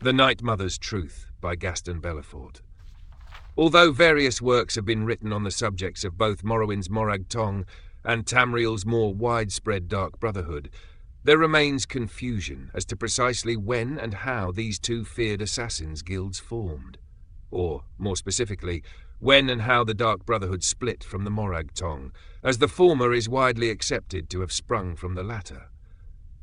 The Night Mother's Truth by Gaston Bellafort. Although various works have been written on the subjects of both Morrowind's Morag Tong and Tamriel's more widespread Dark Brotherhood, there remains confusion as to precisely when and how these two feared assassins' guilds formed. Or, more specifically, when and how the Dark Brotherhood split from the Morag Tong, as the former is widely accepted to have sprung from the latter.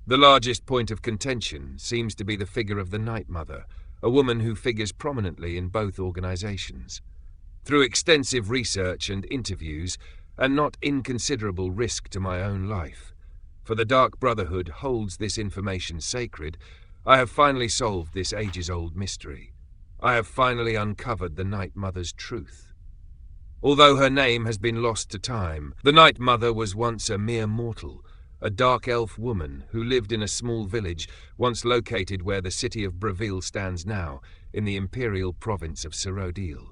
The largest point of contention seems to be the figure of the Night Mother, a woman who figures prominently in both organizations. Through extensive research and interviews, and not inconsiderable risk to my own life, for the Dark Brotherhood holds this information sacred, I have finally solved this ages-old mystery. I have finally uncovered the Night Mother's truth. Although her name has been lost to time, the Night Mother was once a mere mortal, a dark elf woman who lived in a small village once located where the city of Breville stands now, in the imperial province of Cyrodiil.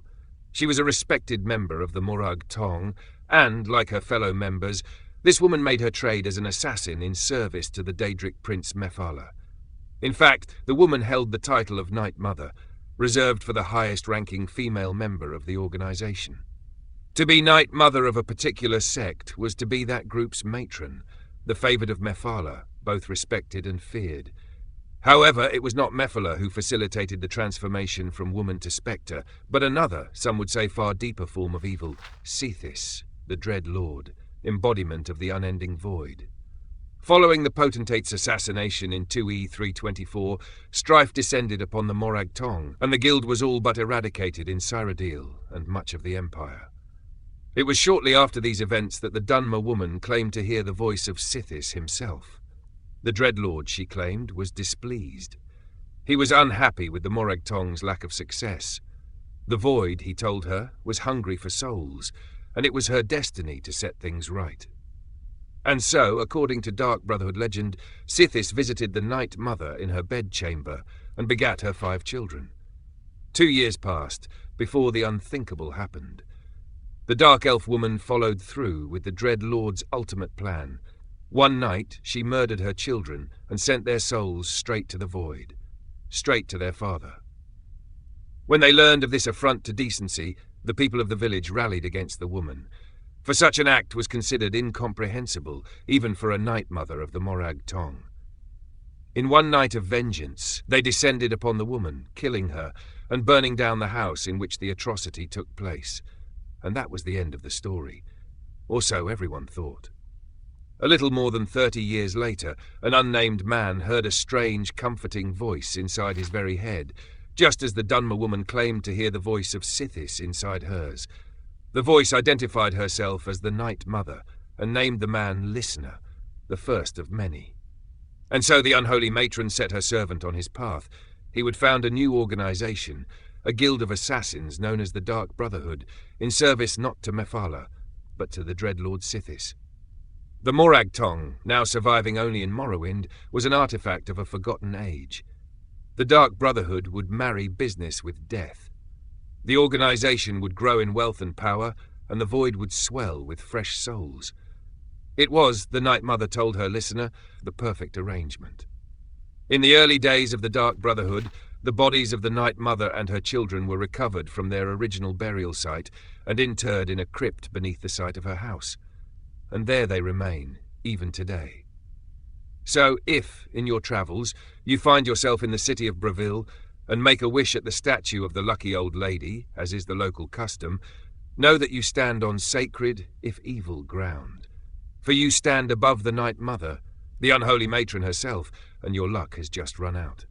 She was a respected member of the Morag Tong, and, like her fellow members, this woman made her trade as an assassin in service to the Daedric prince Mephala. In fact, the woman held the title of Night Mother, reserved for the highest-ranking female member of the organization. To be Night Mother of a particular sect was to be that group's matron, the favoured of Mephala, both respected and feared. However, it was not Mephala who facilitated the transformation from woman to spectre, but another, some would say far deeper form of evil, thesis, the Dread Lord, embodiment of the unending void. Following the potentate's assassination in 2E324, strife descended upon the Morag Tong, and the guild was all but eradicated in Cyrodiil and much of the Empire. It was shortly after these events that the Dunmer woman claimed to hear the voice of Sithis himself. The Dreadlord, she claimed, was displeased. He was unhappy with the Morag Tong's lack of success. The Void, he told her, was hungry for souls, and it was her destiny to set things right. And so, according to Dark Brotherhood legend, Sithis visited the Night Mother in her bedchamber and begat her 5 children. 2 years passed before the unthinkable happened. The Dark Elf woman followed through with the Dread Lord's ultimate plan. One night, she murdered her children and sent their souls straight to the Void, straight to their father. When they learned of this affront to decency, the people of the village rallied against the woman, for such an act was considered incomprehensible, even for a Night Mother of the Morag Tong. In one night of vengeance, they descended upon the woman, killing her and burning down the house in which the atrocity took place. And that was the end of the story, or so everyone thought. A little more than 30 years later, an unnamed man heard a strange, comforting voice inside his very head, just as the Dunmer woman claimed to hear the voice of Sithis inside hers. The voice identified herself as the Night Mother and named the man Listener, the first of many. And so the unholy matron set her servant on his path. He would found a new organization, a guild of assassins known as the Dark Brotherhood, in service not to Mephala, but to the Dreadlord Sithis. The Morag Tong, now surviving only in Morrowind, was an artifact of a forgotten age. The Dark Brotherhood would marry business with death. The organization would grow in wealth and power, and the Void would swell with fresh souls. It was, the Night Mother told her listener, the perfect arrangement. In the early days of the Dark Brotherhood, the bodies of the Night Mother and her children were recovered from their original burial site and interred in a crypt beneath the site of her house. And there they remain, even today. So if, in your travels, you find yourself in the city of Breville and make a wish at the statue of the lucky old lady, as is the local custom, know that you stand on sacred, if evil, ground. For you stand above the Night Mother, the unholy matron herself, and your luck has just run out.